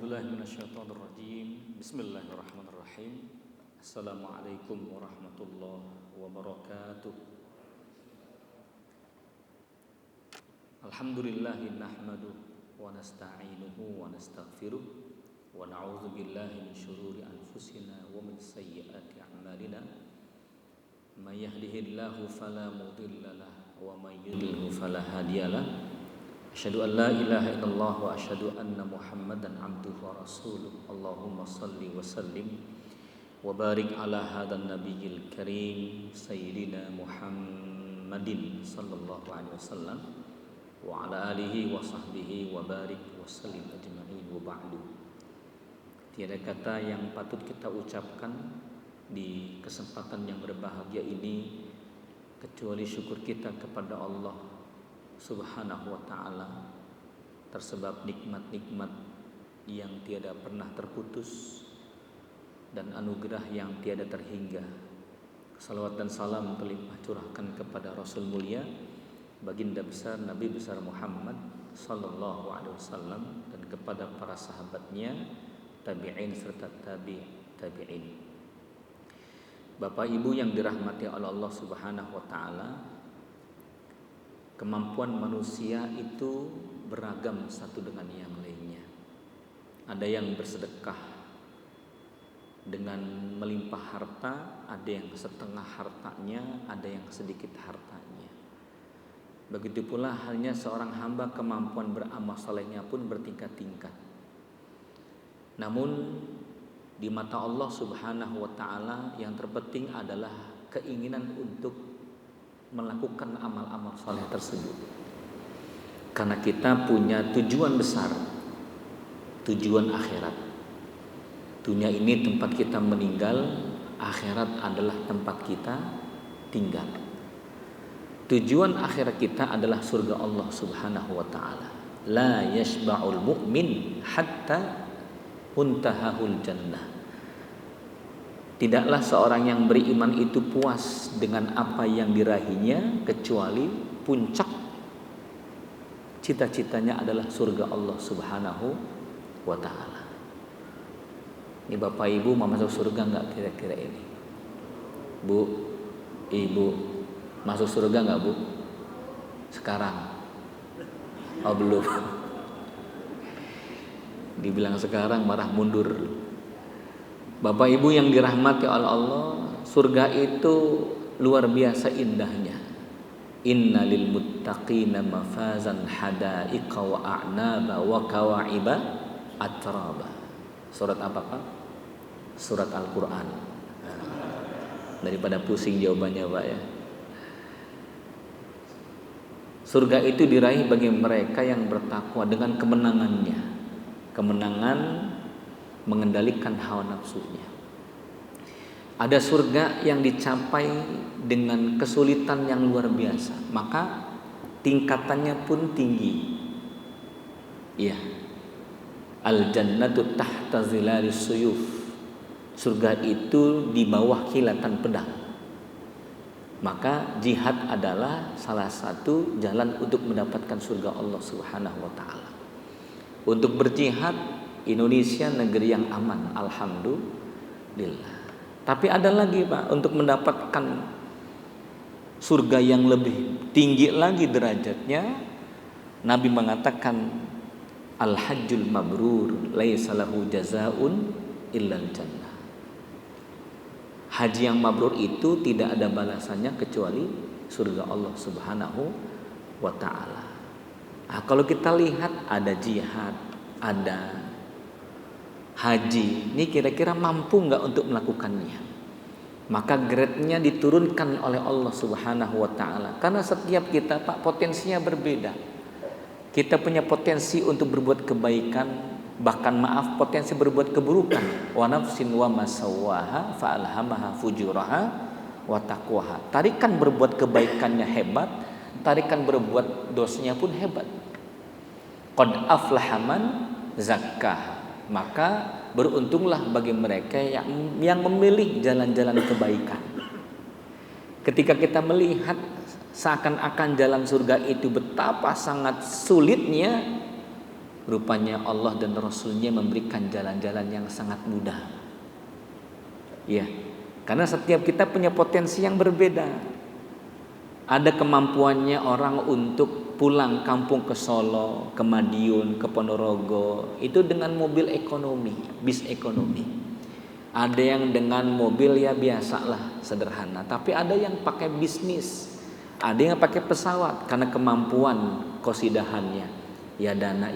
A'udzubillahi minasyaitonirrajim. Bismillahirrahmanirrahim. Assalamualaikum warahmatullahi wabarakatuh. Alhamdulillahi nahmaduhu wa nasta'inuhu wa nastaghfiruh wa na'udzu billahi min syururi anfusina wa min sayyiati a'malina. May yahdihillahu fala mudilla lahu wa may yudlilhu fala hadiyalah. Asyhadu an la ilaha illallah wa asyhadu anna Muhammadan abduhu wa rasuluh. Allahumma salli wa sallim wa barik ala hadan nabiyil karim sayyidina Muhammadin sallallahu alaihi wasallam wa ala alihi wa sahbihi wa barik wa sallim ajma'in wa ba'du. Tiada kata yang patut kita ucapkan di kesempatan yang berbahagia ini kecuali syukur kita kepada Allah Subhanahu wa ta'ala tersebab nikmat-nikmat yang tiada pernah terputus dan anugerah yang tiada terhingga. Salawat dan salam terlimpah curahkan kepada Rasul mulia, baginda besar Nabi besar Muhammad sallallahu alaihi wasallam, dan kepada para sahabatnya, tabi'in serta tabi'in. Bapak Ibu yang dirahmati oleh Allah Subhanahu wa ta'ala, kemampuan manusia itu beragam satu dengan yang lainnya. Ada yang bersedekah dengan melimpah harta, ada yang setengah hartanya, ada yang sedikit hartanya. Begitu pula halnya seorang hamba, kemampuan beramal salehnya pun bertingkat-tingkat. Namun di mata Allah Subhanahu wa ta'ala yang terpenting adalah keinginan untuk melakukan amal-amal saleh tersebut. Karena kita punya tujuan besar, tujuan akhirat. Dunia ini tempat kita meninggal, akhirat adalah tempat kita tinggal. Tujuan akhirat kita adalah surga Allah Subhanahu wa ta'ala. La yashba'ul mu'min hatta muntahahul jannah. Tidaklah seorang yang beriman itu puas dengan apa yang diraihnya kecuali puncak cita-citanya adalah surga Allah Subhanahu wa ta'ala. Ini Bapak Ibu mau masuk surga enggak kira-kira ini? Bu, Ibu masuk surga enggak, Bu? Sekarang? Oh belum. Dibilang sekarang marah mundur. Bapak Ibu yang dirahmati oleh Allah, surga itu luar biasa indahnya. Inna lil muttaqina mafazan hadaiqa wa a'naba wa kawa'iba atraba. Surat apa Pak? Surat Al-Quran. Daripada pusing jawabannya Pak ya. Surga itu diraih bagi mereka yang bertakwa dengan kemenangannya. Kemenangan mengendalikan hawa nafsunya. Ada surga yang dicapai dengan kesulitan yang luar biasa, maka tingkatannya pun tinggi. Ya. Al-jannatu tahta zilalis suyuf. Surga itu di bawah kilatan pedang. Maka jihad adalah salah satu jalan untuk mendapatkan surga Allah Subhanahu wa ta'ala. Untuk berjihad, Indonesia negeri yang aman, alhamdulillah. Tapi ada lagi Pak, untuk mendapatkan surga yang lebih tinggi lagi derajatnya, Nabi mengatakan al-hajjul mabrur laisa lahu jazaa'un illal jannah. Haji yang mabrur itu tidak ada balasannya kecuali surga Allah Subhanahu wa ta'ala. Nah, kalau kita lihat ada jihad, ada haji, ini kira-kira mampu nggak untuk melakukannya? Maka grade-nya diturunkan oleh Allah Subhanahu wa ta'ala. Karena setiap kita Pak potensinya berbeda. Kita punya potensi untuk berbuat kebaikan, bahkan maaf potensi berbuat keburukan. Wa nafsin wa masawwaha fa'alhamaha fujuraha wa taqwaha. Tarikan berbuat kebaikannya hebat, tarikan berbuat dosanya pun hebat. Qad aflaha man zakkaha. Maka beruntunglah bagi mereka yang memilih jalan-jalan kebaikan. Ketika kita melihat seakan-akan jalan surga itu betapa sangat sulitnya, Rupanya Allah dan Rasulnya memberikan jalan-jalan yang sangat mudah. Ya, karena setiap kita punya potensi yang berbeda. Ada kemampuannya orang untuk pulang kampung ke Solo, ke Madiun, ke Ponorogo, itu dengan mobil ekonomi, bis ekonomi. Ada yang dengan mobil ya biasalah, sederhana. Tapi ada yang pakai bisnis, ada yang pakai pesawat karena kemampuan qasidahannya. Ya dana,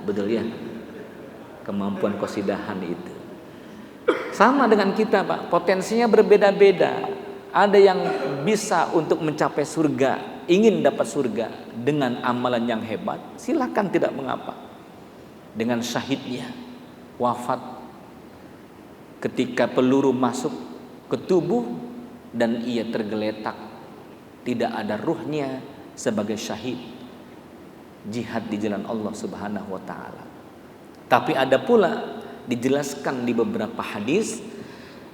betul ya? Kemampuan qasidahan itu. Sama dengan kita, Pak, potensinya berbeda-beda. Ada yang bisa untuk mencapai surga, ingin dapat surga dengan amalan yang hebat, silakan, tidak mengapa. Dengan syahidnya, wafat ketika peluru masuk ke tubuh dan ia tergeletak, tidak ada ruhnya sebagai syahid, jihad di jalan Allah Subhanahu wa taala. Tapi ada pula dijelaskan di beberapa hadis,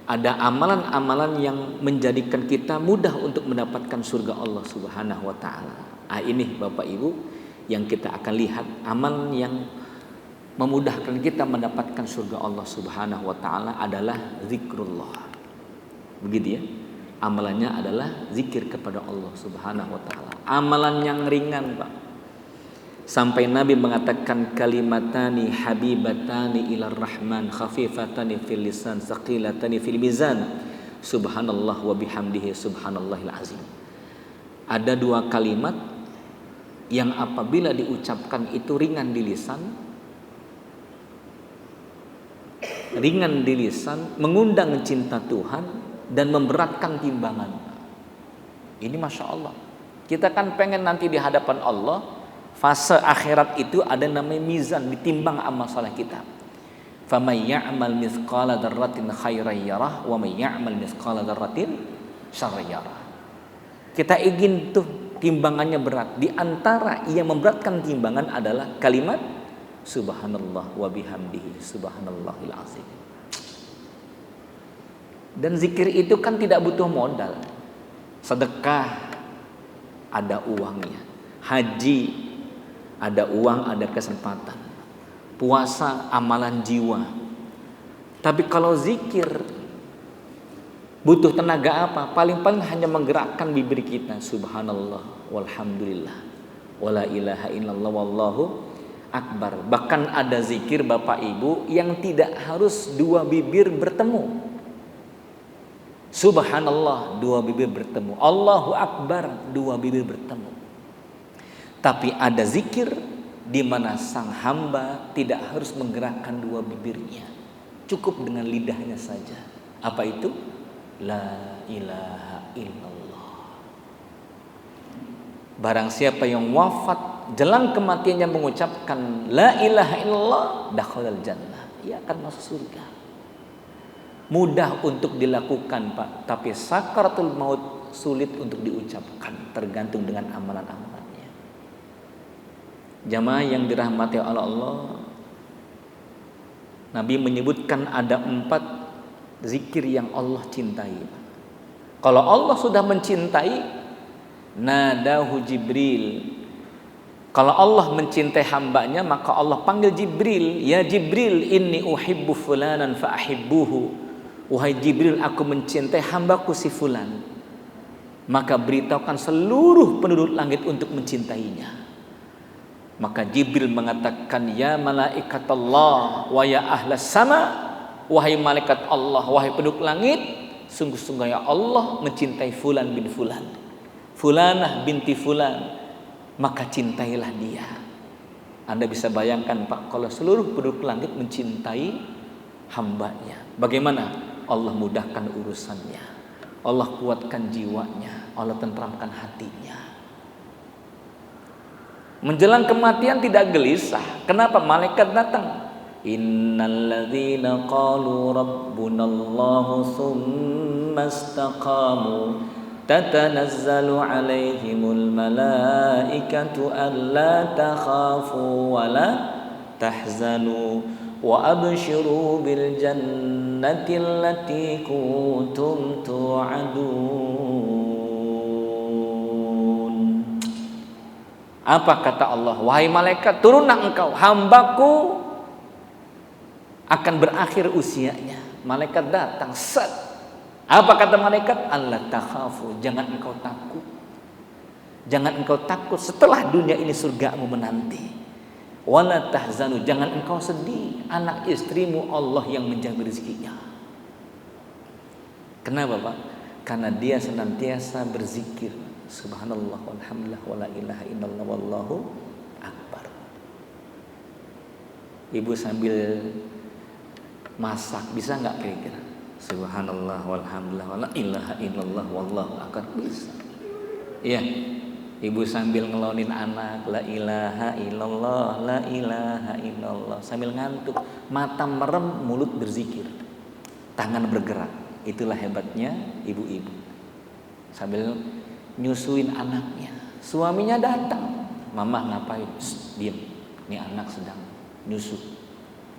ada amalan-amalan yang menjadikan kita mudah untuk mendapatkan surga Allah Subhanahu wa taala. Ini Bapak Ibu yang kita akan lihat, amalan yang memudahkan kita mendapatkan surga Allah Subhanahu wa taala adalah zikrullah. Begitu ya. Amalannya adalah zikir kepada Allah Subhanahu wa taala. Amalan yang ringan, Pak. Sampai Nabi mengatakan kalimatani habibatani ilar rahman khafifatani fil lisan thaqilatani fil mizan subhanallah wa bihamdihi subhanallahil azim. Ada dua kalimat yang apabila diucapkan itu ringan di lisan, mengundang cinta Tuhan dan memberatkan timbangan. Ini Masya Allah. Kita kan pengen nanti di hadapan Allah, fase akhirat itu ada namanya mizan, ditimbang amal saleh kita. Faman ya'mal mithqala dzarratin khairan yarah wa man ya'mal mithqala dzarratin syarran yarah. Kita ingin tuh timbangannya berat. Di antara yang memberatkan timbangan adalah kalimat subhanallah wa bihamdihi subhanallahil azim. Dan zikir itu kan tidak butuh modal. Sedekah ada uangnya. Haji ada uang, ada kesempatan. Puasa amalan jiwa. Tapi kalau zikir butuh tenaga apa? Paling-paling hanya menggerakkan bibir kita. Subhanallah walhamdulillah wala ilaha illallah wallahu akbar. Bahkan ada zikir Bapak Ibu yang tidak harus dua bibir bertemu. Subhanallah, dua bibir bertemu. Allahu akbar, dua bibir bertemu. Tapi ada zikir di mana sang hamba tidak harus menggerakkan dua bibirnya, cukup dengan lidahnya saja. Apa itu? La ilaha illallah. Barang siapa yang wafat jelang kematiannya mengucapkan la ilaha illallah, dakhalal jannah, ia akan masuk surga. Mudah untuk dilakukan, Pak, tapi sakaratul maut sulit untuk diucapkan, tergantung dengan amalan-amalannya. Jamaah yang dirahmati oleh Allah, Nabi menyebutkan ada 4 zikir yang Allah cintai. Kalau Allah sudah mencintai, nadahu Jibril. Kalau Allah mencintai hambanya, maka Allah panggil Jibril. Ya Jibril, inni uhibbu fulanan fa ahibbuhu. Wahai Jibril, aku mencintai hambaku si fulan. Maka beritahukan seluruh penduduk langit untuk mencintainya. Maka Jibril mengatakan, ya malaikat Allah wa ya ahlas sama, wahai malaikat Allah, wahai penduduk langit, sungguh-sungguh ya Allah mencintai fulan bin fulan, fulanah binti fulan, maka cintailah dia. Anda bisa bayangkan, Pak, kalau seluruh penduduk langit mencintai hambanya, bagaimana? Allah mudahkan urusannya, Allah kuatkan jiwanya, Allah tenteramkan hatinya. Menjelang kematian tidak gelisah. Kenapa? Malaikat datang. Innalladzina qalu rabbunallahu tsumma istaqamu tatanazzalu alaihimul malaikatu alla takhafu wa la tahzanu wa abshiru bil jannati allati kuntum tu'adun. Apa kata Allah? Wahai malaikat, turunlah engkau, hambaku akan berakhir usianya. Malaikat datang, set. Apa kata malaikat? Allah takhafu, jangan engkau takut. Jangan engkau takut setelah dunia ini surgamu menanti. Wala tahzanu, jangan engkau sedih. Anak istrimu Allah yang menjaga rezekinya. Kenapa Pak? Karena dia senantiasa berzikir. Subhanallah walhamdulillah wala ilaha illallah wallahu akbar. Ibu sambil masak bisa nggak kira-kira? Subhanallah walhamdulillah wala ilaha illallah wallahu akbar, bisa. Iya. Ibu sambil ngelonin anak, la ilaha illallah, la ilaha illallah, sambil ngantuk, mata merem, mulut berzikir, tangan bergerak. Itulah hebatnya ibu-ibu. Sambil nyusuin anaknya, suaminya datang, mama ngapain? Diam, ini anak sedang nyusu.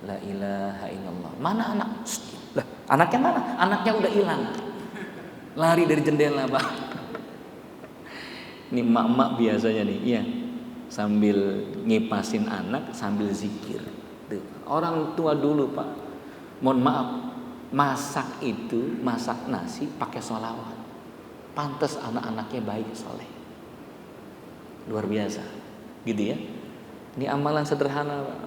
La ilaha illallah. Mana anak? Lah, anaknya mana? Anaknya udah hilang, lari dari jendela Pak. Ini mak-mak biasanya nih, iya, sambil ngipasin anak sambil zikir. Tuh. Orang tua dulu Pak, mohon maaf, masak nasi pakai sholawat. Pantes anak-anaknya baik soleh, luar biasa, gitu ya. Ini amalan sederhana Pak.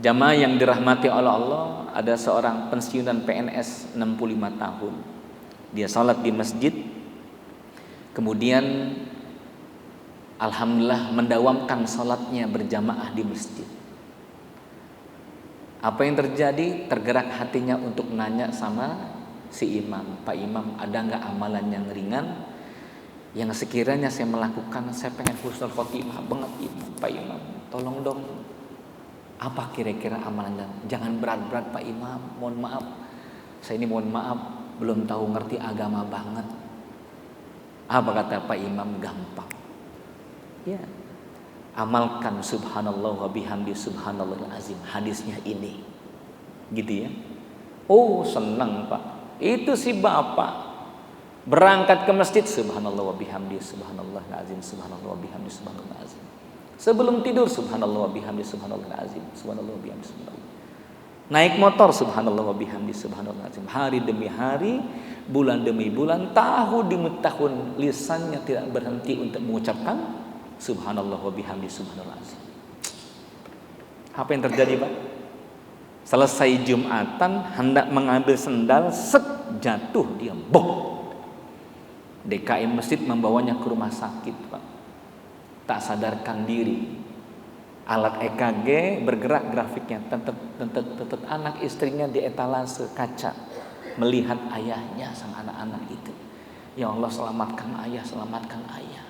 Jamaah yang dirahmati oleh Allah, ada seorang pensiunan PNS 65 tahun. Dia salat di masjid, kemudian alhamdulillah mendawamkan salatnya berjamaah di masjid. Apa yang terjadi? Tergerak hatinya untuk nanya sama si imam, Pak Imam, ada nggak amalan yang ringan yang sekiranya saya melakukan saya pengen husnul khotimah banget Imam, Pak Imam, tolong dong. Apa kira-kira amalannya? Jangan berat-berat Pak Imam, mohon maaf. Saya ini mohon maaf belum tahu ngerti agama banget. Apa kata Pak Imam? Gampang. Ya. Amalkan subhanallah wa bihamdi subhanallahil azim. Hadisnya ini. Gitu ya. Oh, senang Pak. Itu si bapak berangkat ke masjid, subhanallah wa bihamdi subhanallahil azim, subhanallah wa bihamdi subhanallahil azim. Sebelum tidur, subhanallah wa bihamdi subhanallahil azim, subhanallah wa bihamdi subhanallah. Naik motor, subhanallah wa bihamdi subhanallahil azim. Hari demi hari, bulan demi bulan, tahun demi tahun, lisannya tidak berhenti untuk mengucapkan subhanallah wa bihamdi subhanallahil azim. Apa yang terjadi Pak? Selesai Jumatan, hendak mengambil sendal, set, jatuh dia, bok. DKM masjid membawanya ke rumah sakit Pak. Tak sadarkan diri. Alat EKG bergerak grafiknya, tetap anak istrinya di etalase kaca melihat ayahnya sang anak-anak itu. Ya Allah, selamatkan ayah, selamatkan ayah.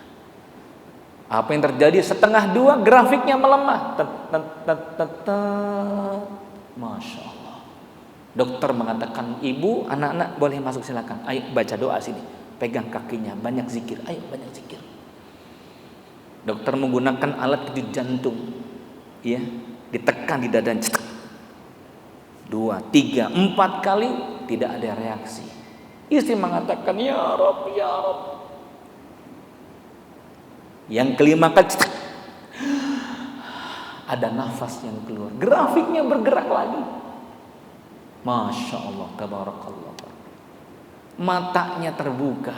Apa yang terjadi? 1:30 grafiknya melemah. Masya Allah. Dokter mengatakan, ibu, anak-anak boleh masuk silakan. Ayo baca doa sini. Pegang kakinya, banyak zikir. Ayo banyak zikir. Dokter menggunakan alat kejut jantung, ya, ditekan di dada. 2, 3, 4 kali tidak ada reaksi. Istri mengatakan, ya Rob, ya Rob. Yang kelima kali ada nafas yang keluar, grafiknya bergerak lagi. Masya Allah, tabarakallah. Matanya terbuka,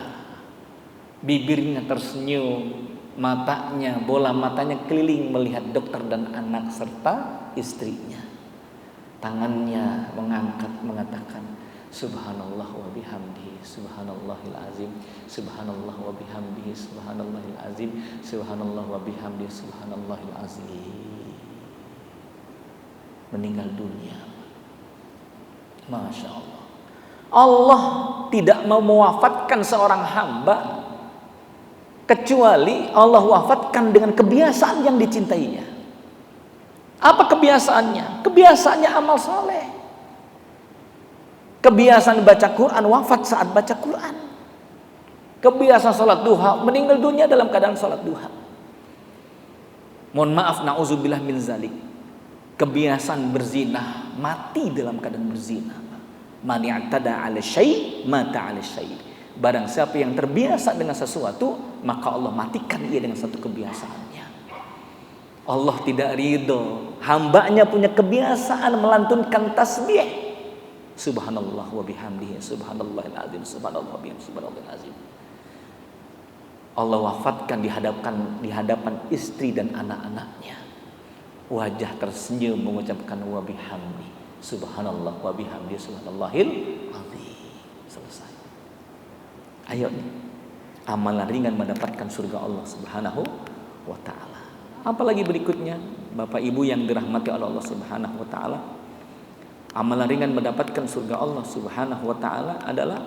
bibirnya tersenyum, matanya, bola matanya keliling melihat dokter dan anak serta istrinya. Tangannya mengangkat mengatakan, subhanallah wa bihamdihi subhanallahil azim, subhanallah wa bihamdihi subhanallahil azim, subhanallah wa bihamdihi subhanallahil azim. Meninggal dunia. Masya Allah. Allah tidak mau mewafatkan seorang hamba kecuali Allah wafatkan dengan kebiasaan yang dicintainya. Apa kebiasaannya? Kebiasaannya amal soleh. Kebiasaan baca Quran, wafat saat baca Quran. Kebiasaan sholat duha, meninggal dunia dalam keadaan sholat duha. Mohon maaf, na'udzubillah min zalik. Kebiasaan berzina, mati dalam keadaan berzina. Man i'tada 'ala syai' mata 'ala syai'. Barang siapa yang terbiasa dengan sesuatu, maka Allah matikan ia dengan satu kebiasaannya. Allah tidak ridho hambanya punya kebiasaan melantunkan tasbih. Subhanallah wa bihamdihi, subhanallahil azim, subhanallah wa bihamdihi, subhanallahil azim. Allah wafatkan di hadapan istri dan anak-anaknya. Wajah tersenyum mengucapkan wa bihamdi, subhanallah wa bihamdi, subhanallahil azim. Selesai. Ayo nih, amalan ringan mendapatkan surga Allah Subhanahu wa taala. Apalagi berikutnya, Bapak Ibu yang dirahmati oleh Allah Subhanahu wa taala, amalan ringan mendapatkan surga Allah Subhanahu wa taala adalah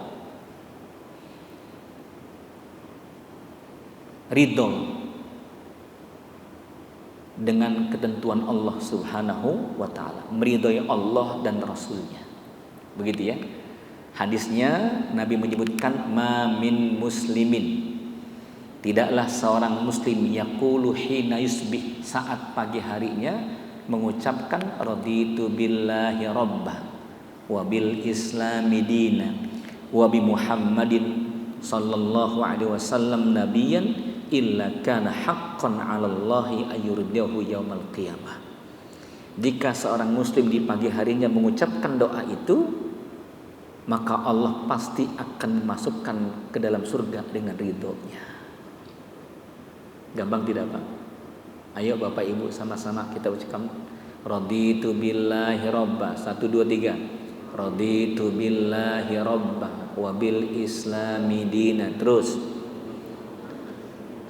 ridho dengan ketentuan Allah Subhanahu wa taala, meridhoi Allah dan Rasulnya. Begitu ya. Hadisnya Nabi menyebutkan ma min muslimin, tidaklah seorang muslim yaqulu hina yusbih, saat pagi harinya mengucapkan raditu billahi rabba wa bil islami dina wa bi Muhammadin sallallahu alaihi wasallam nabiyyan illa kana haqqan 'alallahi ayyurdiyahu yaumal qiyamah. Jika seorang muslim di pagi harinya mengucapkan doa itu, maka Allah pasti akan memasukkan ke dalam surga dengan ridhonya. Gampang tidak Pak? Ayo Bapak Ibu sama-sama kita ucapkan raditu billahi robba. 1, 2, 3. Raditu billahi robba wa bil islami dina. Terus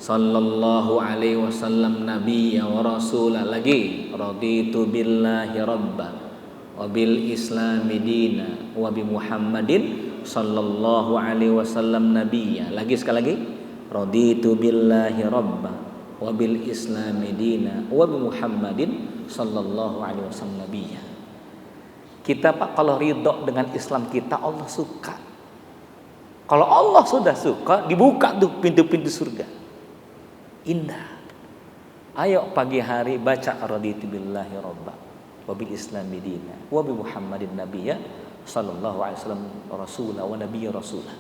sallallahu alaihi wasallam nabiyya wa rasulah. Lagi raditu billahi robba wa bil islami dina wa bi Muhammadin sallallahu alaihi wasallam nabiyya. Lagi sekali lagi, raditu billahi rabba wa bil islami dina wa bi Muhammadin sallallahu alaihi wasallam nabiyya. Kita Pak, kalau ridho dengan Islam kita, Allah suka. Kalau Allah sudah suka, dibuka tuh pintu-pintu surga. Indah. Ayo pagi hari baca raditu billahi rabba wa bil islami dina wa bi Muhammadin nabiyya sallallahu alaihi wasallam rasulah wa nabiyya rasulah.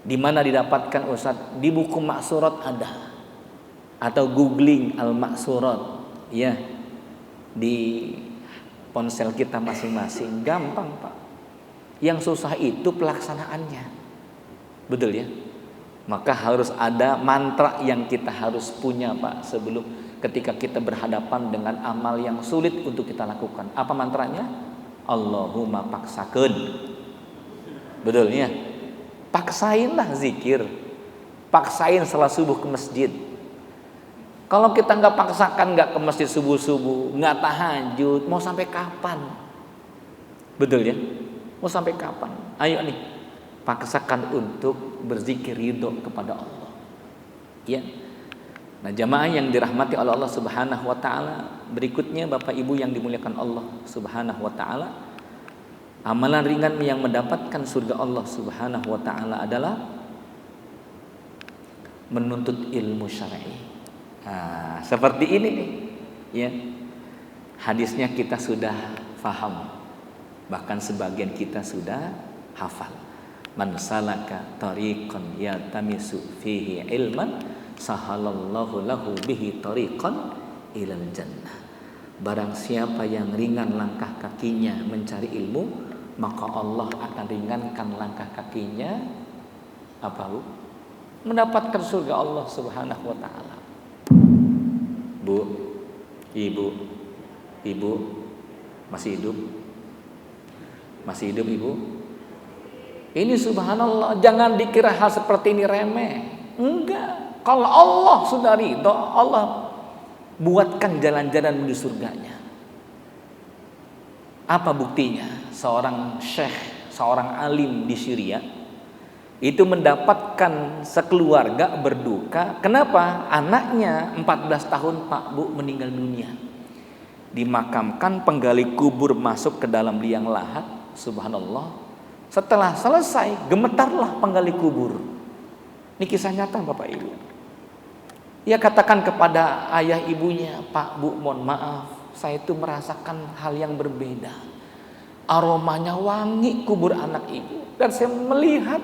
Di mana didapatkan Ustaz? Di buku Maksurat ada, atau googling al-Maksurat ya, di ponsel kita masing-masing. Gampang Pak. Yang susah itu pelaksanaannya. Betul ya? Maka harus ada mantra yang kita harus punya Pak, sebelum ketika kita berhadapan dengan amal yang sulit untuk kita lakukan. Apa mantranya? Allahumma paksakeun. Betul ya? Paksainlah zikir. Paksain salat subuh ke masjid. Kalau kita nggak paksakan, nggak ke masjid subuh-subuh, nggak tahajud, mau sampai kapan? Betul ya? Mau sampai kapan? Ayo nih, paksakan untuk berzikir ridho kepada Allah. Ya. Nah, jamaah yang dirahmati oleh Allah Subhanahu wa taala, berikutnya Bapak Ibu yang dimuliakan Allah Subhanahu wa taala, amalan ringan yang mendapatkan surga Allah Subhanahu wa taala adalah menuntut ilmu syar'i. Nah, seperti ini nih, ya. Hadisnya kita sudah faham. Bahkan sebagian kita sudah hafal. Man salaka tariqan yatamisu fihi ilman sahalallahu lahu bihi tariqan ilal jannah. Barang siapa yang ringan langkah kakinya mencari ilmu, maka Allah akan ringankan langkah kakinya apa Bu? Mendapatkan surga Allah Subhanahu wa taala. Bu, Ibu masih hidup? Masih hidup Ibu? Ini subhanallah, jangan dikira hal seperti ini remeh. Enggak. Kalau Allah sudah ridho, Allah buatkan jalan-jalan menuju surganya. Apa buktinya? Seorang syekh, seorang alim di Syria itu mendapatkan sekeluarga berduka. Kenapa? Anaknya 14 tahun Pak Bu meninggal dunia. Dimakamkan, penggali kubur masuk ke dalam liang lahat. Subhanallah. Setelah selesai, gemetarlah penggali kubur. Ini kisah nyata Bapak Ibu. Ia katakan kepada ayah ibunya, Pak Bu, mohon maaf, saya itu merasakan hal yang berbeda. Aromanya wangi kubur anak ibu. Dan saya melihat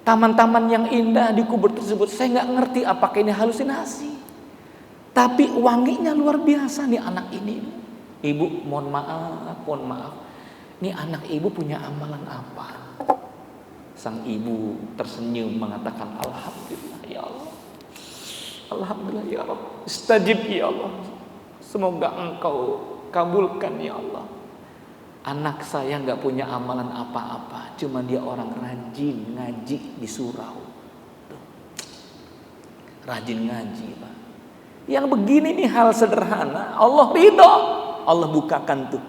Taman-taman yang indah di kubur tersebut, saya nggak ngerti apakah ini halusinasi. Tapi wanginya luar biasa nih anak ini. Ibu, mohon maaf. Nih anak ibu punya amalan apa? Sang ibu tersenyum mengatakan, alhamdulillah ya Allah. Alhamdulillah ya Rabb. Istajib ya Allah. Semoga engkau kabulkan ya Allah. Anak saya nggak punya amalan apa-apa, cuma dia orang rajin ngaji di surau. Tuh. Rajin ngaji, Pak. Yang begini nih hal sederhana, Allah ridho, Allah bukakan tuh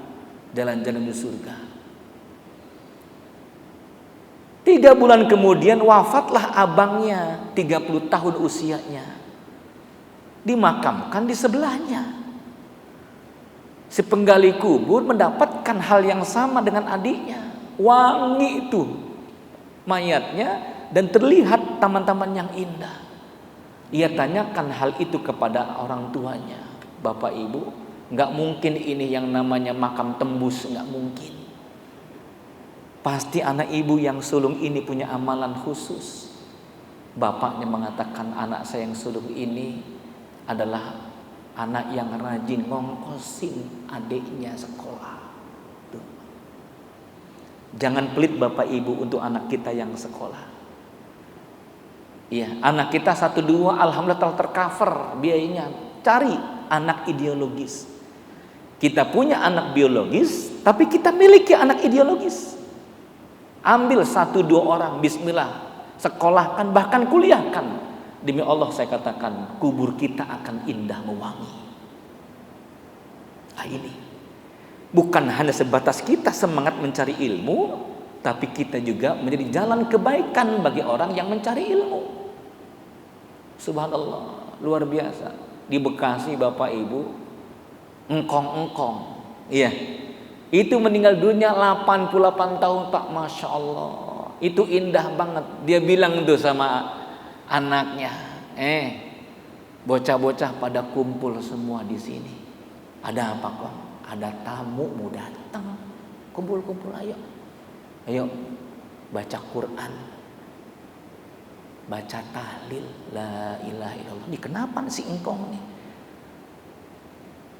jalan-jalan di surga. 3 bulan kemudian wafatlah abangnya, 30 tahun usianya. Dimakamkan di sebelahnya. Si penggali kubur mendapatkan hal yang sama dengan adiknya. Wangi itu mayatnya dan terlihat taman-taman yang indah. Ia tanyakan hal itu kepada orang tuanya. Bapak ibu, gak mungkin ini yang namanya makam tembus, gak mungkin. Pasti anak ibu yang sulung ini punya amalan khusus. Bapaknya mengatakan, anak saya yang sulung ini adalah anak yang rajin ngongkosin adiknya sekolah. Tuh. Jangan pelit bapak ibu untuk anak kita yang sekolah. Iya, anak kita 1-2 alhamdulillah telah tercover biayanya. Cari anak ideologis. Kita punya anak biologis, tapi kita miliki anak ideologis. Ambil 1-2 orang, bismillah, sekolahkan bahkan kuliahkan. Demi Allah saya katakan, kubur kita akan indah mewangi. Nah ini bukan hanya sebatas kita semangat mencari ilmu, tapi kita juga menjadi jalan kebaikan bagi orang yang mencari ilmu. Subhanallah, luar biasa. Di Bekasi bapak ibu, engkong-engkong, iya, itu meninggal dunia 88 tahun Pak, Masya Allah. Itu indah banget. Dia bilang tuh sama anaknya, bocah-bocah pada kumpul semua di sini. Ada apa kok? Ada tamu mau datang. Kumpul-kumpul, ayo baca Quran, baca tahlil, la ilaha illallah. Ini kenapa si engkong nih?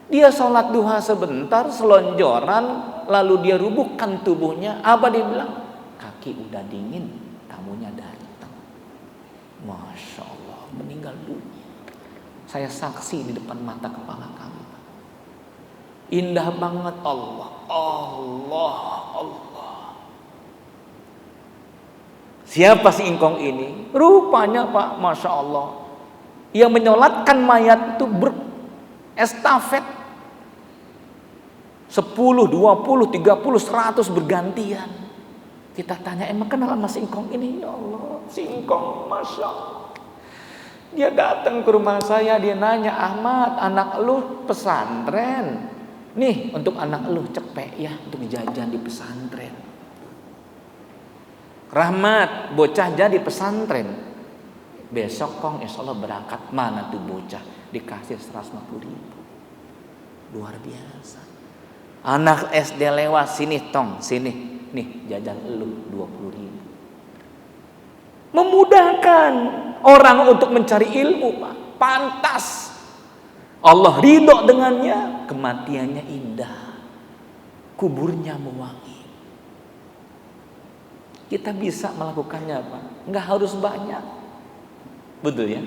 Dia sholat duha sebentar, selonjoran, lalu dia rubuhkan tubuhnya. Apa dia bilang? Kaki udah dingin, tamunya datang. Masya Allah, meninggal dunia. Saya saksi di depan mata kepala kami. Indah banget. Allah. Siapa si engkong ini? Rupanya Pak, Masya Allah, yang menyolatkan mayat itu berestafet 10, 20, 30, 100 bergantian. Kita tanya, emang kenal sama si engkong ini? Ya Allah, si engkong, Masya Allah. Dia datang ke rumah saya, dia nanya, Ahmad, anak lu pesantren. Nih, untuk anak lu cepet ya, untuk jajan di pesantren. Rahmat, bocah jadi pesantren. Besok kong insya Allah berangkat. Mana tuh bocah? Dikasih 150.000. Luar biasa. Anak SD lewat, sini tong, sini. Nih jajan lu 20.000. Memudahkan orang untuk mencari ilmu, Pak. Pantas. Allah ridho dengannya. Kematiannya indah. Kuburnya mewangi. Kita bisa melakukannya, Pak. Enggak harus banyak. Betul ya?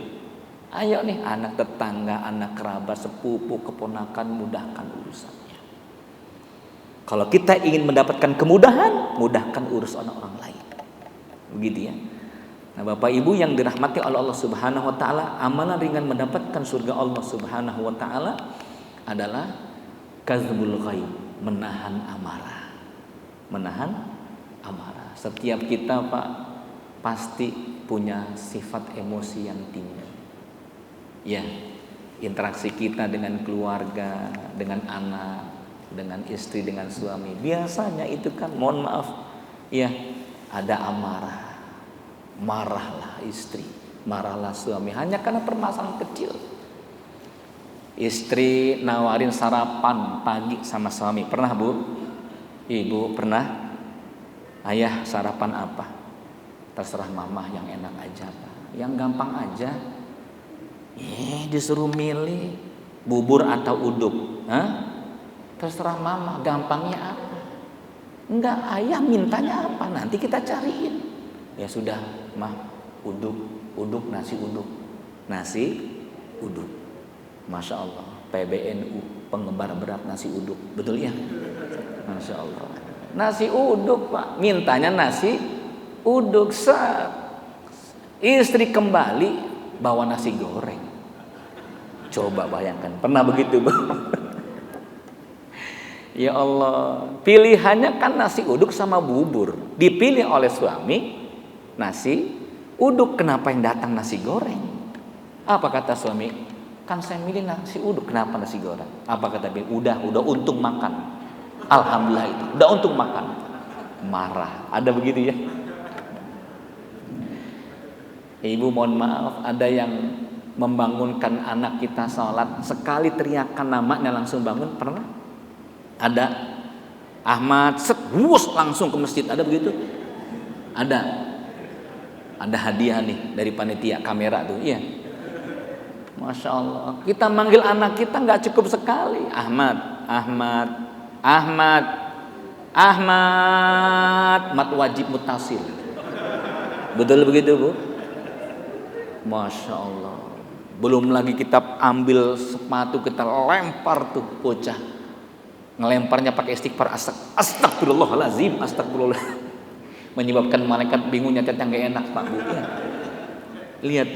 Ayo nih anak tetangga, anak kerabat, sepupu, keponakan, mudahkan urusannya. Kalau kita ingin mendapatkan kemudahan, mudahkan urusan orang lain. Begitu ya. Nah, Bapak Ibu yang dirahmati oleh Allah Subhanahu wa taala, amalan ringan mendapatkan surga Allah Subhanahu wa taala adalah kazbul ghaib, menahan amarah. Menahan amarah. Setiap kita, Pak, pasti punya sifat emosi yang tinggi. Ya, interaksi kita dengan keluarga, dengan anak, dengan istri, dengan suami, biasanya itu kan, mohon maaf, ya, ada amarah. Marahlah istri, marahlah suami, hanya karena permasalahan kecil. Istri nawarin sarapan pagi sama suami, pernah Bu? Ibu pernah? Ayah sarapan apa? Terserah mama yang enak aja Pak, yang gampang aja. Disuruh milih bubur atau uduk. Terserah mama, gampangnya apa? Enggak, ayah mintanya apa? Nanti kita cariin. Ya sudah, mah, uduk, nasi uduk. Masya Allah, PBNU penggemar berat nasi uduk, betul ya? Masya Allah, nasi uduk Pak, mintanya nasi uduk. Istri kembali bawa nasi goreng. Coba bayangkan, pernah begitu Bu? Ya Allah, pilihannya kan nasi uduk sama bubur. Dipilih oleh suami nasi uduk, kenapa yang datang nasi goreng? Apa kata suami? Kan saya milih nasi uduk, kenapa nasi goreng? Apa kata dia? Udah untung makan. Alhamdulillah itu, udah untung makan. Marah, ada begitu ya? Ibu mohon maaf, ada yang membangunkan anak kita sholat, sekali teriakan namanya langsung bangun, pernah? Ada. Ahmad, langsung ke masjid, ada begitu? Ada hadiah nih dari panitia kamera tuh, iya. Masya Allah, kita manggil anak kita nggak cukup sekali. Ahmad, mat wajib mutasil. Betul begitu Bu? Masya Allah. Belum lagi kita ambil sepatu, kita lempar tuh bocah. Ngelemparnya pakai istighfar, astagfirullahalazim, astagfirullah. Menyebabkan malaikat bingung, nyatetnya nggak enak Pak Bu. Ya.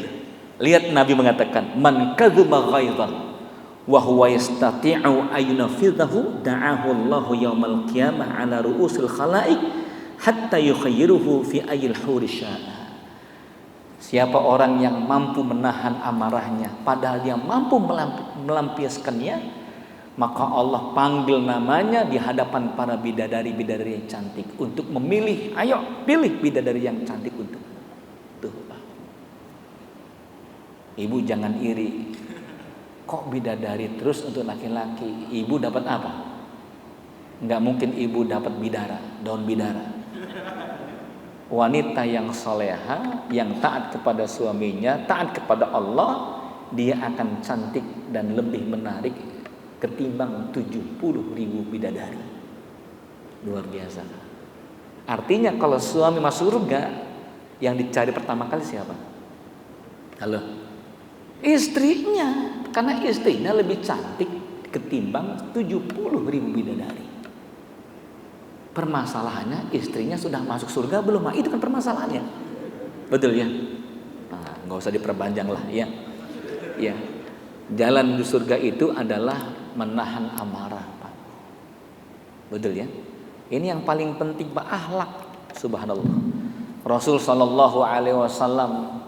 Lihat Nabi mengatakan, man kadzaba ghaizan wa huwa yastati'u ayyunafidhahu da'ahu Allahu yaumal qiyamah ala ru'usil khalaiq hatta yukhayyiruhu fi ayyil huri sya'a. Siapa orang yang mampu menahan amarahnya padahal dia mampu melampiaskannya, maka Allah panggil namanya di hadapan para bidadari-bidadari yang cantik untuk memilih. Ayo pilih bidadari yang cantik untuk. Tuh Pak. Ibu jangan iri. Kok bidadari terus untuk laki-laki? Ibu dapat apa? Enggak mungkin ibu dapat daun bidara. Wanita yang soleha, yang taat kepada suaminya, taat kepada Allah, dia akan cantik dan lebih menarik ketimbang 70.000 bidadari. Luar biasa. Artinya kalau suami masuk surga, yang dicari pertama kali siapa? Halo? Istrinya. Karena istrinya lebih cantik ketimbang 70.000 bidadari. Permasalahannya istrinya sudah masuk surga belum? Itu kan permasalahannya. Betul ya? Nah, nggak usah diperpanjang lah ya. Ya. Jalan di surga itu adalah menahan amarah Pak. Betul ya? Ini yang paling penting Pak, akhlak. Subhanallah. Rasul sallallahu alaihi wasallam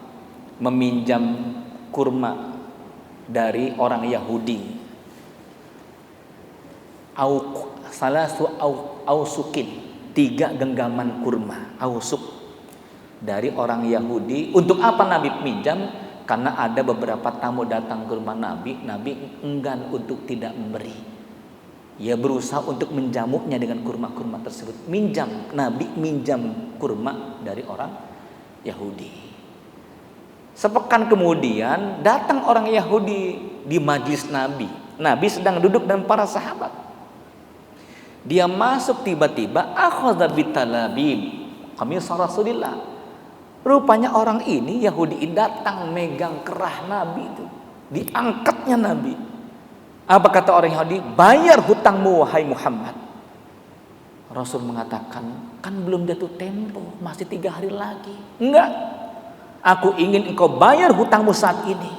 meminjam kurma dari orang Yahudi. Ausukin, 3 genggaman kurma, ausuk dari orang Yahudi. Untuk apa Nabi pinjam? Karena ada beberapa tamu datang ke rumah Nabi enggan untuk tidak memberi. Ia berusaha untuk menjamuknya dengan kurma-kurma tersebut. Nabi minjam kurma dari orang Yahudi. Sepekan kemudian datang orang Yahudi di majlis Nabi. Nabi sedang duduk dengan para sahabat. Dia masuk tiba-tiba, akhadha bitalabib qamisar Rasulillah. Rupanya orang ini Yahudi datang megang kerah Nabi itu. Diangkatnya Nabi. Apa kata orang Yahudi? Bayar hutangmu wahai Muhammad. Rasul mengatakan, kan belum jatuh tempo, masih 3 hari lagi. Enggak. Aku ingin engkau bayar hutangmu saat ini.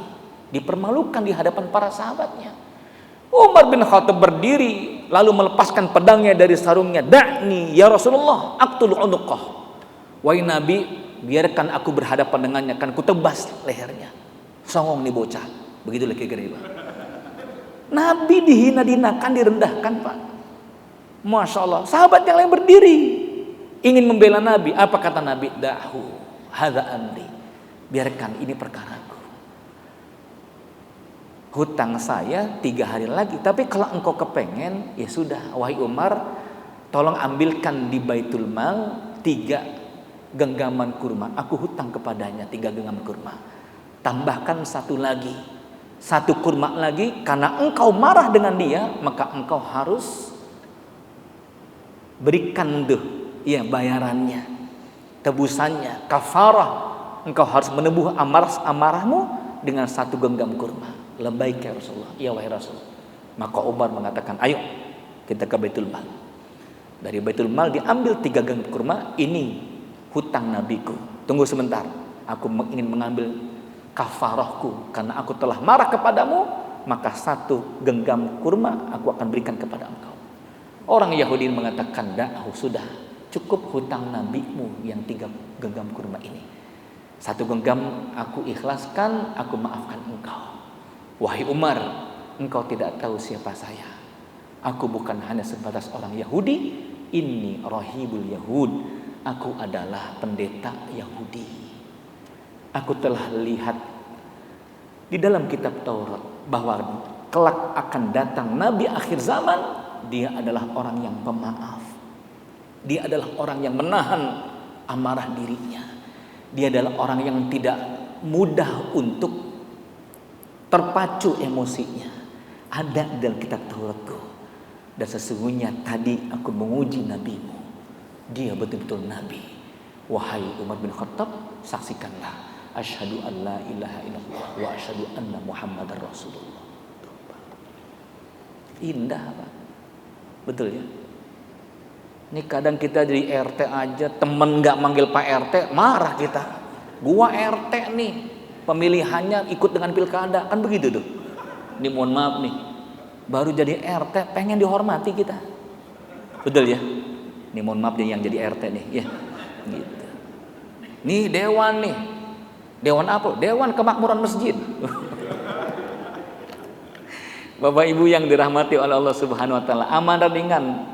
Dipermalukan di hadapan para sahabatnya. Umar bin Khattab berdiri lalu melepaskan pedangnya dari sarungnya. Da'ni ya Rasulullah aqtul unuqah. Wahai Nabi, biarkan aku berhadapan dengannya, kan ku tebas lehernya. Songong nih bocah. Begitulah kira-kira. Nabi dihina-dinakan, direndahkan Pak. Masya Allah. Sahabat yang lain berdiri ingin membela Nabi. Apa kata Nabi? Dahu hadza amri. Biarkan, ini perkaraku. Hutang saya 3 hari lagi. Tapi kalau engkau kepengen, ya sudah. Wahai Umar, tolong ambilkan di Baitul Mal 3 genggaman kurma, aku hutang kepadanya 3 genggaman kurma. Tambahkan 1 lagi, 1 kurma lagi, karena engkau marah dengan dia, maka engkau harus berikan tuh, ya bayarannya, tebusannya, kafarah. Engkau harus menebus amarahmu dengan 1 genggam kurma. Labbaik ya Rasulullah, ya wahai Rasul. Maka Umar mengatakan, ayo kita ke Baitul Mal. Dari Baitul Mal diambil 3 genggam kurma. Ini hutang nabiku. Tunggu sebentar, aku ingin mengambil kafarahku karena aku telah marah kepadamu. Maka 1 genggam kurma aku akan berikan kepada engkau. Orang Yahudi mengatakan, dah sudah cukup hutang nabimu yang 3 genggam kurma ini. 1 genggam aku ikhlaskan, aku maafkan engkau. Wahai Umar, engkau tidak tahu siapa saya. Aku bukan hanya sebatas orang Yahudi. Inni rahibul Yahud. Aku adalah pendeta Yahudi. Aku telah lihat di dalam kitab Taurat bahwa kelak akan datang Nabi akhir zaman. Dia adalah orang yang pemaaf. Dia adalah orang yang menahan amarah dirinya. Dia adalah orang yang tidak mudah untuk terpacu emosinya. Ada dalam kitab Tauratku. Dan sesungguhnya tadi aku menguji nabimu. Dia betul-betul nabi. Wahai Umar bin Khattab, saksikanlah. Asyhadu an la ilaha illallah wa asyhadu anna Muhammadar Rasulullah. Indah, Pak. Betul ya? Ini kadang kita jadi RT aja, temen gak manggil Pak RT, marah kita. Gua RT nih, pemilihannya ikut dengan pilkada, kan begitu tuh. Ini mohon maaf nih, baru jadi RT pengen dihormati kita. Betul ya? Ini mohon maaf yang jadi RT nih, ya. Gitu. Nih dewan nih. Dewan apa? Dewan Kemakmuran Masjid. Bapak Ibu yang dirahmati oleh Allah Subhanahu wa taala, amanah ringan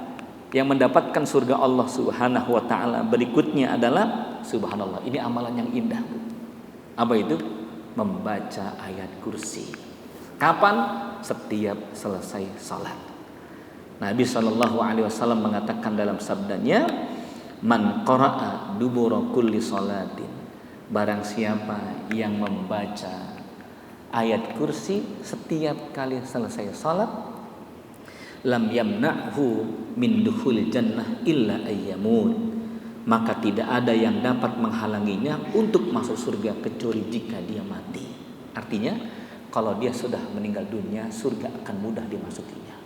yang mendapatkan surga Allah Subhanahu wa taala berikutnya adalah subhanallah. Ini amalan yang indah. Apa itu? Membaca ayat kursi. Kapan? Setiap selesai salat. Nabi SAW mengatakan dalam sabdanya, man qara'a dubura kulli salatin. Barang siapa yang membaca ayat kursi setiap kali selesai salat, lam yamna'hu min dukhulil jannah illa ayyamut. Maka tidak ada yang dapat menghalanginya untuk masuk surga kecuali jika dia mati. Artinya kalau dia sudah meninggal dunia, surga akan mudah dimasukinya.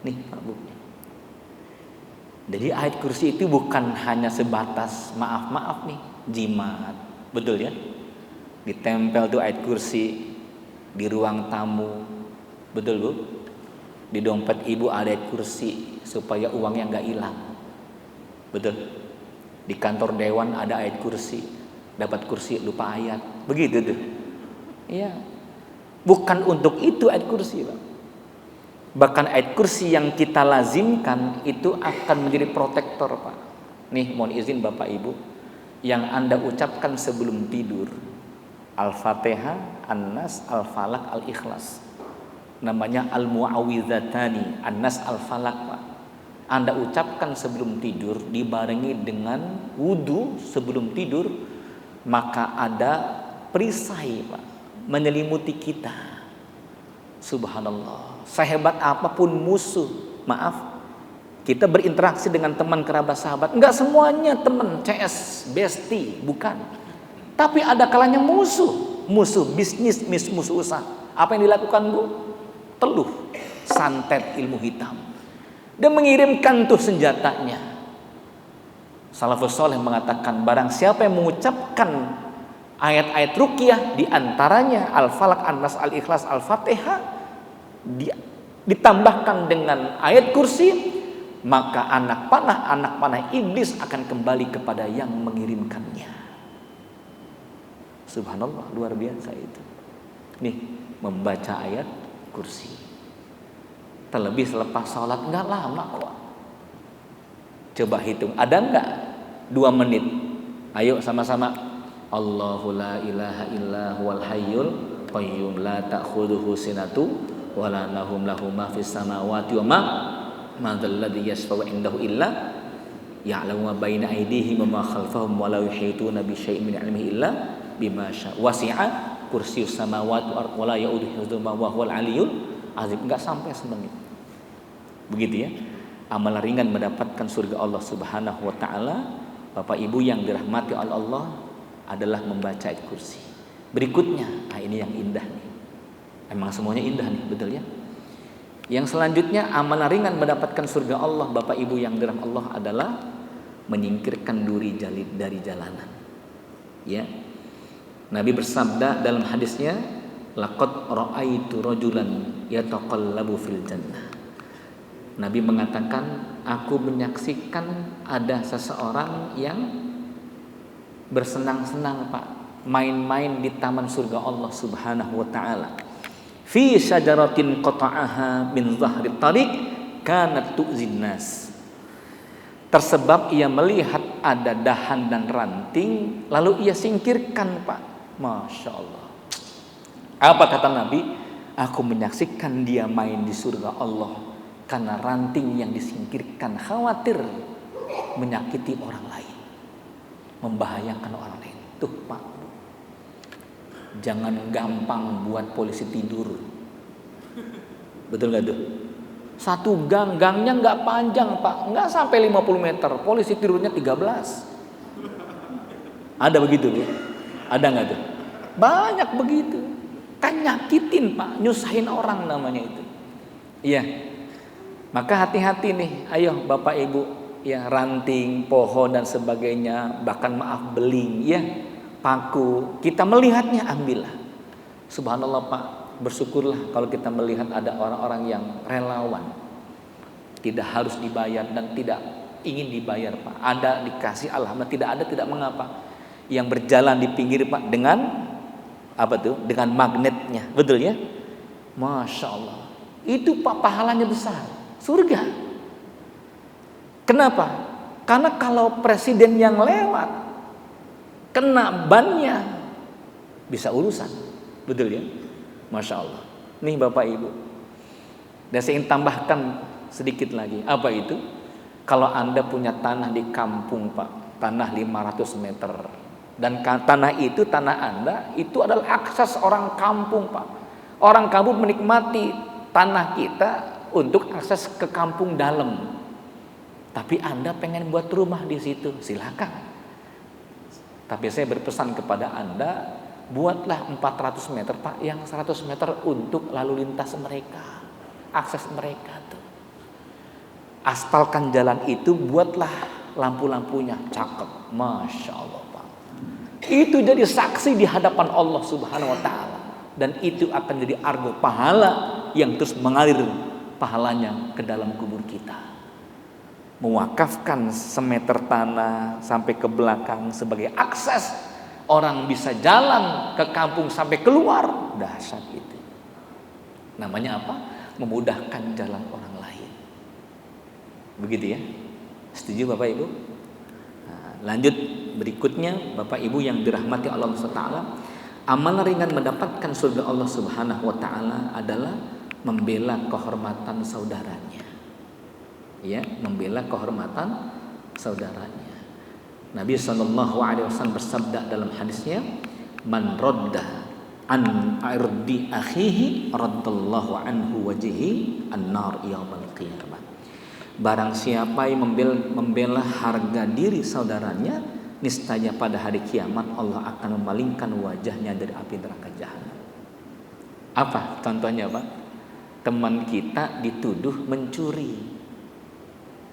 Nih Pak Bu. Jadi ayat kursi itu bukan hanya sebatas maaf-maaf nih, jimat. Betul ya? Ditempel tuh ayat kursi di ruang tamu. Betul Bu? Di dompet ibu ada ayat kursi supaya uangnya nggak hilang. Betul? Di kantor dewan ada ayat kursi, dapat kursi lupa ayat. Begitu tuh. Iya. Bukan untuk itu ayat kursi, Pak. Bahkan ayat kursi yang kita lazimkan itu akan menjadi protektor, Pak. Nih mohon izin Bapak Ibu, yang Anda ucapkan sebelum tidur, Al-Fatihah, An-Nas, Al-Falaq, Al-Ikhlas. Namanya Al-Mu'awwidhatani, An-Nas, Al-Falaq, Pak. Anda ucapkan sebelum tidur dibarengi dengan wudu sebelum tidur, maka ada perisai, Pak, menyelimuti kita. Subhanallah. Sehebat apapun musuh, maaf, kita berinteraksi dengan teman, kerabat, sahabat, enggak semuanya teman CS, bestie, bukan. Tapi ada kalanya musuh bisnis, musuh usaha. Apa yang dilakukan Bu? Teluh, santet ilmu hitam. Dia mengirimkan tuh senjatanya. Salafus saleh mengatakan barang siapa yang mengucapkan ayat-ayat ruqyah di antaranya Al-Falaq, An-Nas, Al-Ikhlas, Al-Fatihah ditambahkan dengan ayat kursi, maka anak panah iblis akan kembali kepada yang mengirimkannya. Subhanallah, luar biasa itu. Nih, membaca ayat kursi. Terlebih selepas sholat, enggak lama kok. Coba hitung, ada enggak 2 menit? Ayo sama-sama. Allahu la ilaha illa huwal hayyul qayyum la ta'khudhuhu sinatu wa la nawm lahu ma fis samawati wa ma dzalladzi yashfa'u indahu illa Ya'lamu ma baina aydihim wa ma khalfahum wa la yuhituna bi syai'in min 'ilmihi illa bima syaa. Wasi'a kursiyyus samawati wal ardi wa la ya'uduhu hifdzuhuma wa huwal 'aliyyul 'azim. Enggak sampai semenit. Begitu ya. Amal ringan mendapatkan surga Allah Subhanahu wa taala. Bapak Ibu yang dirahmati oleh Allah adalah membaca ayat kursi. Berikutnya, ini yang indah nih. Emang semuanya indah nih, betul ya? Yang selanjutnya amal ringan mendapatkan surga Allah, Bapak Ibu yang dirahmati Allah, adalah menyingkirkan duri jalid dari jalanan. Ya. Nabi bersabda dalam hadisnya, laqad ra'aitu rajulan yataqallabu fil jannah. Nabi mengatakan, aku menyaksikan ada seseorang yang bersenang-senang Pak, main-main di taman surga Allah Subhanahu wa taala. Fi syajaratin qata'aha min zahri tariq kanat tu'zin nas. Tersebab ia melihat ada dahan dan ranting, lalu ia singkirkan Pak. Masya Allah. Apa kata Nabi? Aku menyaksikan dia main di surga Allah karena ranting yang disingkirkan, khawatir menyakiti orang lain, membahayakan orang lain. Tuh Pak, jangan gampang buat polisi tidur. Betul gak tuh? Satu gangnya gak panjang Pak, gak sampai 50 meter, polisi tidurnya 13. Ada begitu tuh? Ada gak tuh? Banyak begitu. Kan nyakitin Pak, nyusahin orang namanya itu. Iya. Maka hati-hati nih, ayo Bapak Ibu, ya, ranting, pohon dan sebagainya, bahkan maaf beling, ya, paku, kita melihatnya ambillah. Subhanallah Pak, bersyukurlah kalau kita melihat ada orang-orang yang relawan, tidak harus dibayar dan tidak ingin dibayar Pak. Ada dikasih, alhamdulillah. Tidak ada tidak mengapa. Yang berjalan di pinggir Pak dengan apa tuh? Dengan magnetnya, betul ya? Masya Allah. Itu Pak pahalanya besar. Surga. Kenapa? Karena kalau presiden yang lewat kena bannya bisa urusan, betul ya? Masya Allah. Nih Bapak Ibu, dan saya ingin tambahkan sedikit lagi. Apa itu? Kalau Anda punya tanah di kampung Pak, tanah 500 meter, dan tanah itu, tanah Anda itu adalah akses orang kampung Pak. Orang kampung menikmati tanah kita untuk akses ke kampung dalam. Tapi Anda pengen buat rumah di situ, silakan. Tapi saya berpesan kepada Anda, buatlah 400 meter Pak, yang 100 meter untuk lalu lintas mereka, akses mereka tuh. Aspalkan jalan itu, buatlah lampu-lampunya, cakep, Masya Allah Pak. Itu jadi saksi di hadapan Allah Subhanahu wa taala, dan itu akan jadi argo pahala yang terus mengalir pahalanya ke dalam kubur kita. Mewakafkan semeter tanah sampai ke belakang sebagai akses orang bisa jalan ke kampung sampai keluar, dahsyat itu. Namanya apa? Memudahkan jalan orang lain. Begitu ya? Setuju Bapak Ibu? Nah, lanjut berikutnya, Bapak Ibu yang dirahmati Allah SWT, amal ringan mendapatkan surga Allah Subhanahu wa taala adalah membela kehormatan saudaranya. Ya, membela kehormatan saudaranya. Nabi SAW bersabda dalam hadisnya, man radda an irdi akhihi raddallahu anhu wajhi an-nar yaumil qiyamah. Barang siapa yang membela harga diri saudaranya, niscaya pada hari kiamat Allah akan memalingkan wajahnya dari api neraka jahanam. Apa contohnya Pak? Teman kita dituduh mencuri.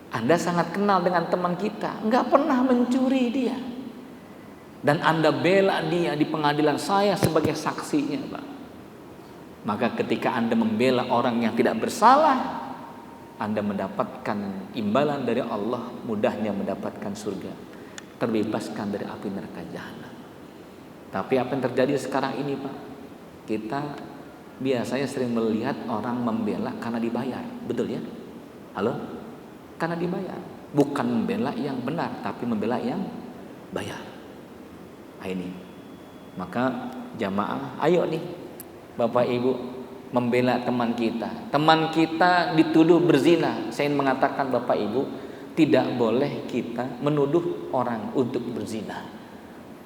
Anda sangat kenal dengan teman kita, nggak pernah mencuri dia, dan Anda bela dia di pengadilan, saya sebagai saksinya Pak. Maka ketika Anda membela orang yang tidak bersalah, Anda mendapatkan imbalan dari Allah, mudahnya mendapatkan surga, terbebaskan dari api neraka jahanam. Tapi apa yang terjadi sekarang ini Pak? Kita biasanya sering melihat orang membela karena dibayar, betul ya? Halo? Karena dibayar. Bukan membela yang benar, tapi membela yang bayar. Nah, ini. Maka jamaah, ayo nih Bapak Ibu, membela teman kita. Teman kita dituduh berzina. Saya ingin mengatakan Bapak Ibu, tidak boleh kita menuduh orang untuk berzina.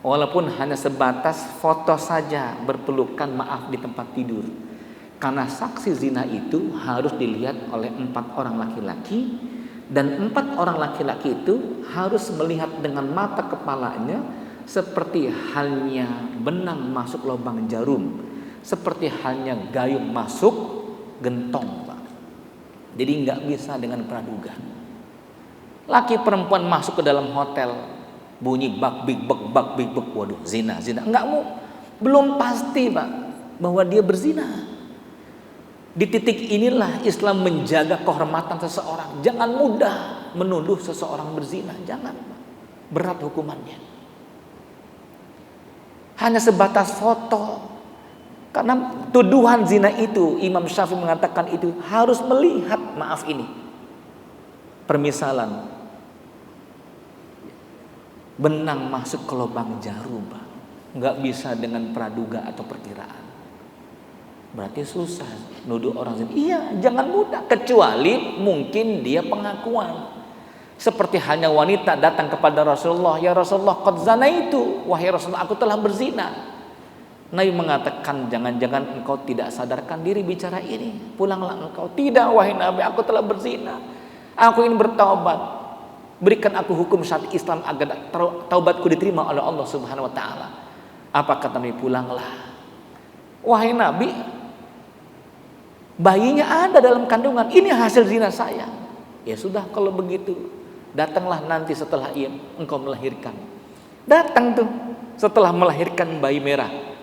Walaupun hanya sebatas foto saja berpelukan, maaf, di tempat tidur. Karena saksi zina itu harus dilihat oleh 4 orang laki-laki, dan 4 orang laki-laki itu harus melihat dengan mata kepalanya, seperti halnya benang masuk lubang jarum, seperti halnya gayung masuk gentong, Pak. Jadi nggak bisa dengan praduga. Laki perempuan masuk ke dalam hotel, bunyi bak big bak, waduh, zina, enggak, belum pasti, Pak, bahwa dia berzina. Di titik inilah Islam menjaga kehormatan seseorang. Jangan mudah menuduh seseorang berzina, jangan, Pak. Berat hukumannya. Hanya sebatas foto. Karena tuduhan zina itu, Imam Syafi'i mengatakan itu harus melihat, maaf ini, permisalan, benang masuk ke lubang jarum, Pak. Nggak bisa dengan praduga atau perkiraan. Berarti susah nuduh orang zina. Iya, jangan mudah, kecuali mungkin dia pengakuan. Seperti hanya wanita datang kepada Rasulullah, ya Rasulullah, qad zanaitu, wahai Rasulullah, aku telah berzina. Nabi mengatakan, jangan-jangan engkau tidak sadarkan diri bicara ini, pulanglah engkau. Tidak, wahai Nabi, aku telah berzina, aku ingin bertaubat, berikan aku hukum syariat Islam agar taubatku diterima oleh Allah Subhanahu wa taala. Apa kata Nabi? Pulanglah. Wahai Nabi, bayinya ada dalam kandungan, ini hasil zina saya. Ya sudah, kalau begitu datanglah nanti setelah engkau melahirkan. Datang tuh setelah melahirkan bayi merah.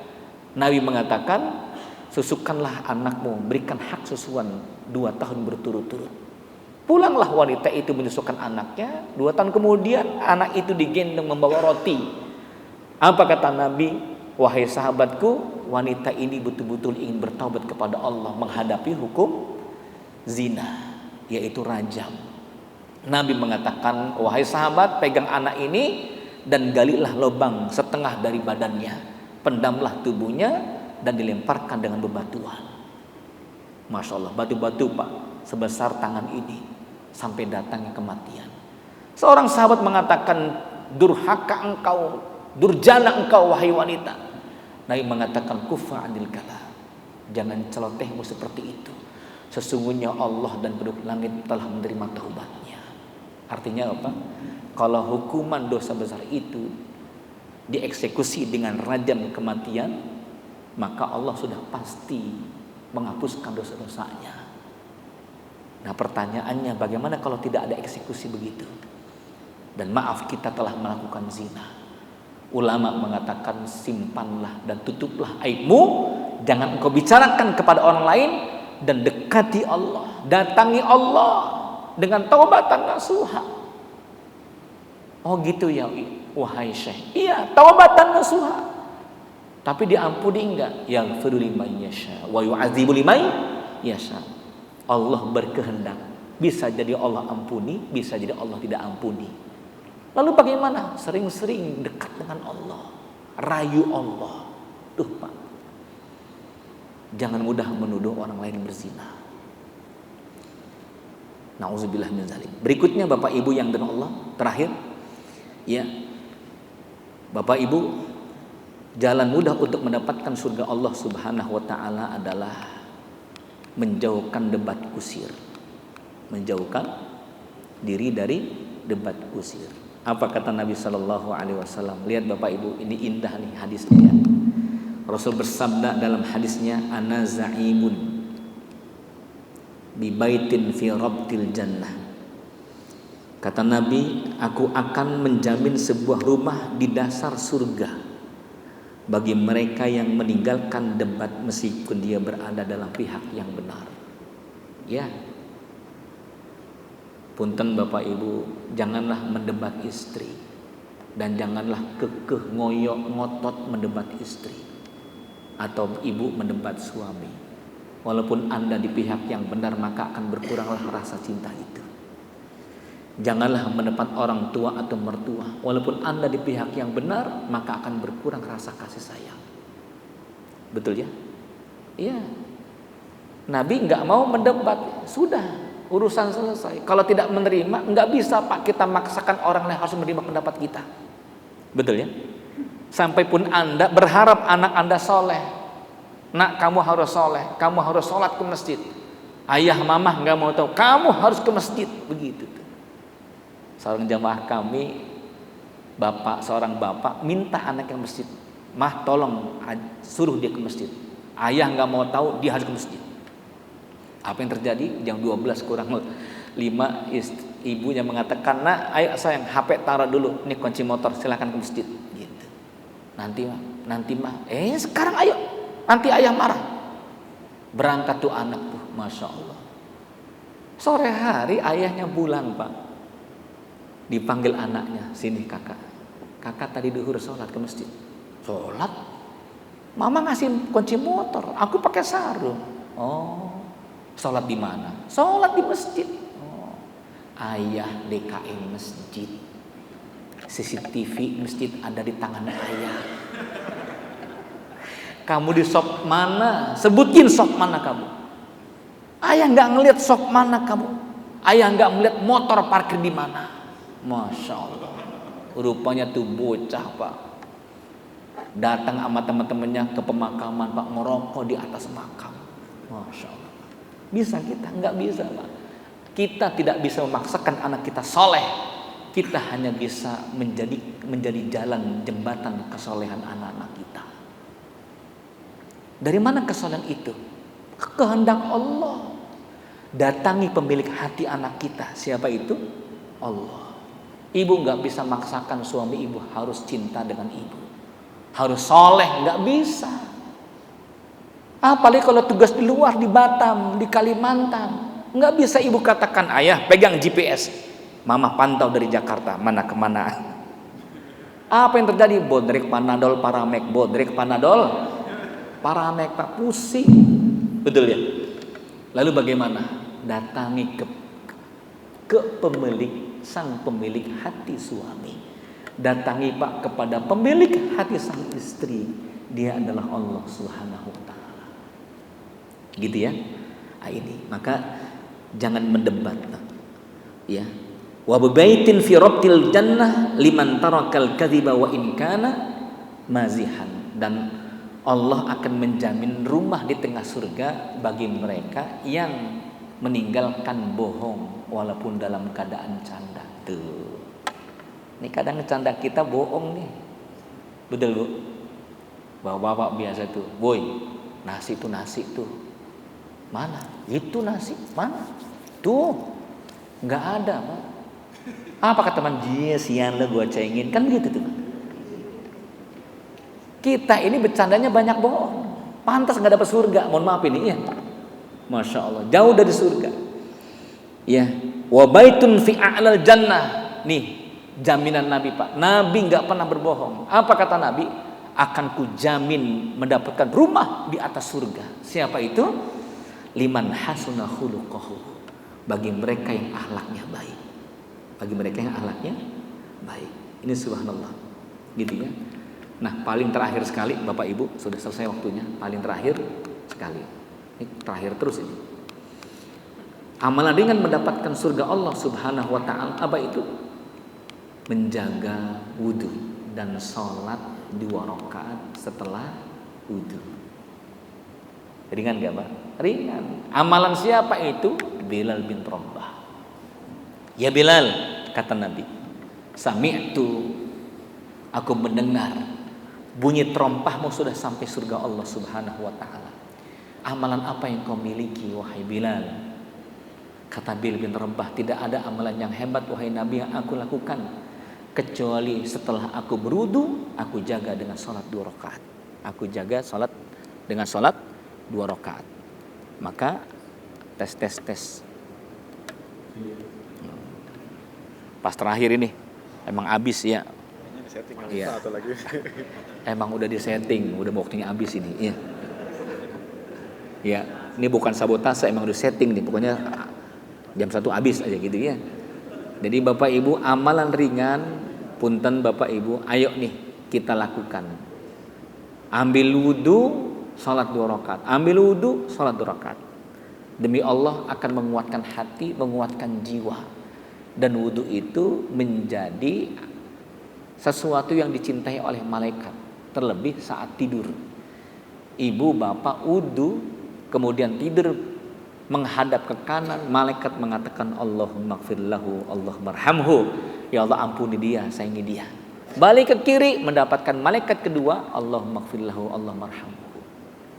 Nabi mengatakan, susukanlah anakmu, berikan hak susuan 2 tahun berturut-turut. Pulanglah wanita itu menyusukan anaknya. 2 tahun kemudian anak itu digendong membawa roti. Apa kata Nabi? Wahai sahabatku, wanita ini betul-betul ingin bertaubat kepada Allah, menghadapi hukum zina, yaitu rajam. Nabi mengatakan, wahai sahabat, pegang anak ini dan galilah lubang setengah dari badannya, pendamlah tubuhnya dan dilemparkan dengan bebatuan. Masya Allah, batu-batu, Pak, sebesar tangan ini, sampai datangnya kematian. Seorang sahabat mengatakan, durhaka engkau, durjana engkau, wahai wanita. Nabi mengatakan, kufa anil kala, jangan celotehmu seperti itu. Sesungguhnya Allah dan penduduk langit telah menerima taubatnya. Artinya apa? Kalau hukuman dosa besar itu dieksekusi dengan rajam kematian, maka Allah sudah pasti menghapuskan dosa-dosanya. Nah, pertanyaannya, bagaimana kalau tidak ada eksekusi begitu? Dan maaf, kita telah melakukan zina. Ulama mengatakan, simpanlah dan tutuplah aibmu, jangan engkau bicarakan kepada orang lain, dan dekati Allah, datangi Allah dengan taubatan nasuha. Oh gitu ya, wahai Syekh. Iya, taubatan nasuha. Tapi diampuni enggak? Yaghfiru liman yasha wa yu'adzibu liman yasha. Allah berkehendak. Bisa jadi Allah ampuni, bisa jadi Allah tidak ampuni. Lalu bagaimana? Sering-sering dekat dengan Allah, rayu Allah. Tuh, Pak, jangan mudah menuduh orang lain berzina. Nauzubillah min zalik. Berikutnya, Bapak Ibu yang dirahmati Allah, terakhir, ya, Bapak Ibu, jalan mudah untuk mendapatkan surga Allah Subhanahu wa taala adalah menjauhkan debat kusir. Menjauhkan diri dari debat kusir. Apa kata Nabi sallallahu alaihi wasallam? Lihat Bapak Ibu, ini indah nih hadisnya ya. Rasul bersabda dalam hadisnya, ana za'imun bi baitin fi rabtil jannah. Kata Nabi, aku akan menjamin sebuah rumah di dasar surga bagi mereka yang meninggalkan debat meskipun dia berada dalam pihak yang benar. Ya. Punten Bapak Ibu, janganlah mendebat istri, dan janganlah kekeh ngoyok ngotot mendebat istri, atau ibu mendebat suami. Walaupun Anda di pihak yang benar, maka akan berkuranglah rasa cinta itu. Janganlah mendebat orang tua atau mertua. Walaupun Anda di pihak yang benar, maka akan berkurang rasa kasih sayang. Betul ya? Iya. Nabi nggak mau mendebat, sudah. urusan selesai. Kalau tidak menerima, nggak bisa Pak kita maksakan orang lain harus menerima pendapat kita. Betul ya? Sampai pun Anda berharap anak Anda soleh, nak kamu harus soleh, kamu harus sholat ke masjid. Ayah mama nggak mau tahu, kamu harus ke masjid, begitu. Seorang jamaah kami, seorang bapak minta anak yang masjid, mah tolong suruh dia ke masjid. Ayah nggak mau tahu, dia harus ke masjid. Apa yang terjadi? Jam 12 kurang 5 ibunya mengatakan, nah ayo sayang HP taruh dulu, ini kunci motor, silakan ke masjid. Gitu. Nanti mah, sekarang ayo, nanti ayah marah. Berangkat tuh anak tuh, masya Allah. Sore hari ayahnya pulang Pak, dipanggil anaknya, sini kakak tadi duhur sholat ke masjid. Sholat? Mama ngasih kunci motor, aku pakai sarung. Oh. Sholat di mana? Sholat di masjid. Oh. Ayah DKM masjid. CCTV masjid ada di tangan ayah. Kamu di shop mana? Sebutin shop mana kamu. Ayah nggak ngeliat shop mana kamu. Ayah nggak melihat motor parkir di mana. Masya Allah. Rupanya tuh bocah Pak, datang sama teman-temannya ke pemakaman Pak, ngerokok di atas makam. Masya Allah. Bisa kita? Nggak bisa Pak. Kita tidak bisa memaksakan anak kita soleh. Kita hanya bisa menjadi jalan jembatan kesolehan anak-anak kita. Dari mana kesolehan itu? Kehendak Allah. Datangi pemilik hati anak kita. Siapa itu? Allah. Ibu nggak bisa maksakan suami ibu harus cinta dengan ibu, harus soleh, nggak bisa. Apalagi kalau tugas di luar, di Batam, di Kalimantan, nggak bisa ibu katakan, ayah pegang GPS, mama pantau dari Jakarta mana kemana. Apa yang terjadi? Bodrek Panadol Paramek, bodrek Panadol Paramek, Pak, pusing, betul ya? Lalu bagaimana? Datangi ke pemilik, sang pemilik hati suami. Datangi Pak kepada pemilik hati sang istri. Dia adalah Allah Subhanahu wa Ta'ala. Gitu ya. Ini maka jangan mendebat ya. Wa baitin fi rabtil jannah liman tarakal kadhiba wa in kana mazihan. Dan Allah akan menjamin rumah di tengah surga bagi mereka yang meninggalkan bohong walaupun dalam keadaan canda. Tuh. Ini kadang canda kita bohong nih. Betul Bu? Bapak-bapak biasa tuh, boy, nasi tuh. Mana? Itu nasi, mana? Tuh, nggak ada Pak. Apa kata teman? Dia sian lah gua cengin, kan gitu tuh. Kita ini bercandanya banyak bohong. Pantas nggak dapat surga. Mohon maaf ini ya. Masya Allah, jauh dari surga. Ya, wa baitun fi a'lal jannah. Nih, jaminan Nabi Pak. Nabi nggak pernah berbohong. Apa kata Nabi? Akan kujamin mendapatkan rumah di atas surga. Siapa itu? Liman hasuna khuluquhu. Bagi mereka yang akhlaknya baik. Bagi mereka yang akhlaknya baik. Ini subhanallah. Gitu ya. Nah, paling terakhir sekali Bapak Ibu, sudah selesai waktunya. Paling terakhir sekali. Ini terakhir terus ini. Amalan ringan mendapatkan surga Allah Subhanahu wa Ta'ala apa itu? Menjaga wudu dan sholat 2 rakaat setelah wudu. Ringan gak Pak? Ringan. Amalan siapa itu? Bilal bin Rabah. Ya Bilal, kata Nabi, sami'tu, aku mendengar bunyi terompahmu sudah sampai surga Allah Subhanahu wa Ta'ala. Amalan apa yang kau miliki wahai Bilal? Kata Bilal bin Rabah, tidak ada amalan yang hebat wahai Nabi yang aku lakukan kecuali setelah aku berwudu, aku jaga dengan sholat 2 rakaat. Aku jaga sholat dengan sholat 2 rakaat. Maka tes. Pas terakhir ini emang habis ya. Iya. Emang udah disetting, udah waktunya habis ini. Iya. Ya, ini bukan sabotase, emang udah setting nih. Pokoknya jam 1 habis aja gitu ya. Jadi Bapak Ibu, amalan ringan, punten Bapak Ibu, ayo nih kita lakukan. Ambil wudu, sholat 2 rakaat. Ambil wudu, sholat 2 rakaat. Demi Allah akan menguatkan hati, menguatkan jiwa. Dan wudhu itu menjadi sesuatu yang dicintai oleh malaikat, terlebih saat tidur. Ibu bapak wudhu kemudian tidur menghadap ke kanan, malaikat mengatakan Allahumma gfir lahu, Allahumma arhamhu, ya Allah ampuni dia, sayangi dia. Balik ke kiri mendapatkan malaikat kedua, Allahumma gfir lahu, Allahumma arhamhu.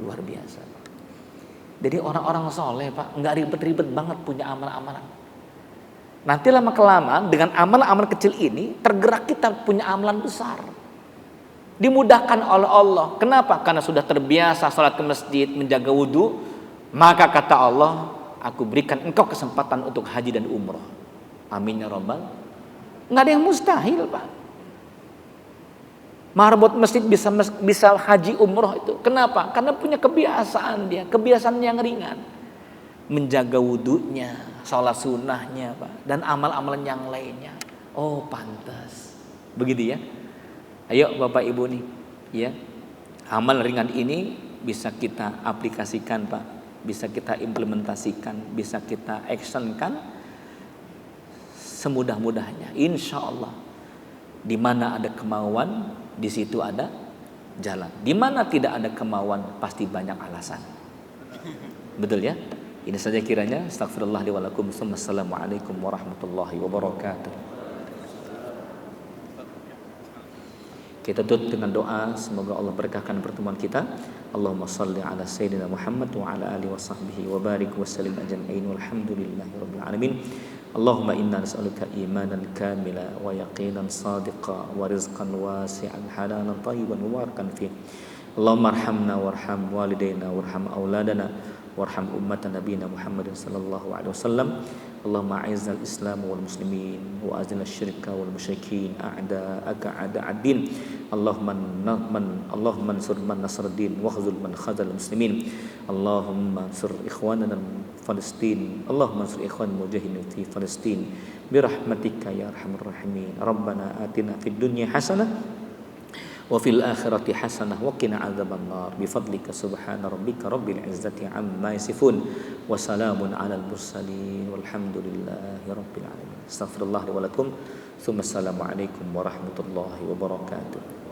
Luar biasa. Jadi orang-orang soleh Pak, nggak ribet-ribet banget punya amalan-amalan. Nanti lama kelamaan dengan amalan-amalan kecil ini tergerak kita punya amalan besar. Dimudahkan oleh Allah. Kenapa? Karena sudah terbiasa salat ke masjid, menjaga wudhu. Maka kata Allah, aku berikan engkau kesempatan untuk haji dan umroh. Amin ya rabbal. Nggak ada yang mustahil Pak. Marbot masjid bisa haji umroh itu. Kenapa? Karena punya kebiasaan dia, kebiasaan yang ringan. Menjaga wudhunya, sholat sunnahnya Pak, dan amal-amalan yang lainnya. Oh pantas. Begitu ya. Ayo Bapak Ibu nih, ya. Amal ringan ini bisa kita aplikasikan Pak, bisa kita implementasikan, bisa kita actionkan semudah-mudahnya. Insya Allah. Di mana ada kemauan, di situ ada jalan. Di mana tidak ada kemauan, pasti banyak alasan. Betul ya? Ini saja kiranya. Astagfirullah li wa lakum. Assalamualaikum warahmatullahi wabarakatuh. Kita tutup dengan doa, semoga Allah berkahkan pertemuan kita. Allahumma salli ala sayyidina Muhammad wa ala alihi wa sahbihi wa barik wa sallim ajma'in walhamdulillahi rabbil alamin. Allahumma inna nas'aluka imanan kamila wa yaqinan sadiqa wa rizqan wasi'an halalan tayyiban mubarakan fih. Allahumma arhamna warham walidayna warham auladana warham ummata nabiyina Muhammadin sallallahu alaihi wasallam. Allahumma a'izzal islam wal muslimin wa azil asyirka wal musyrikin a'da'aka a'da'ad-din. Allahumma ansur man nasruddin wa khzul man khazal muslimin. Allahumma ansur ikhwanana Palestin. Allahumma ansur ikhwan mujahidin fi Palestin bi rahmatika ya arhamar rahimin. Rabbana atina fid dunya hasanah wa fil akhirati hasanah wa qina adzabannar bi fadlika subhana rabbika rabbil izzati amma yasifun wa salamun alal mursalin walhamdulillahi rabbil alamin. Astaghfirullah li wa lakum. Assalamualaikum warahmatullahi wabarakatuh.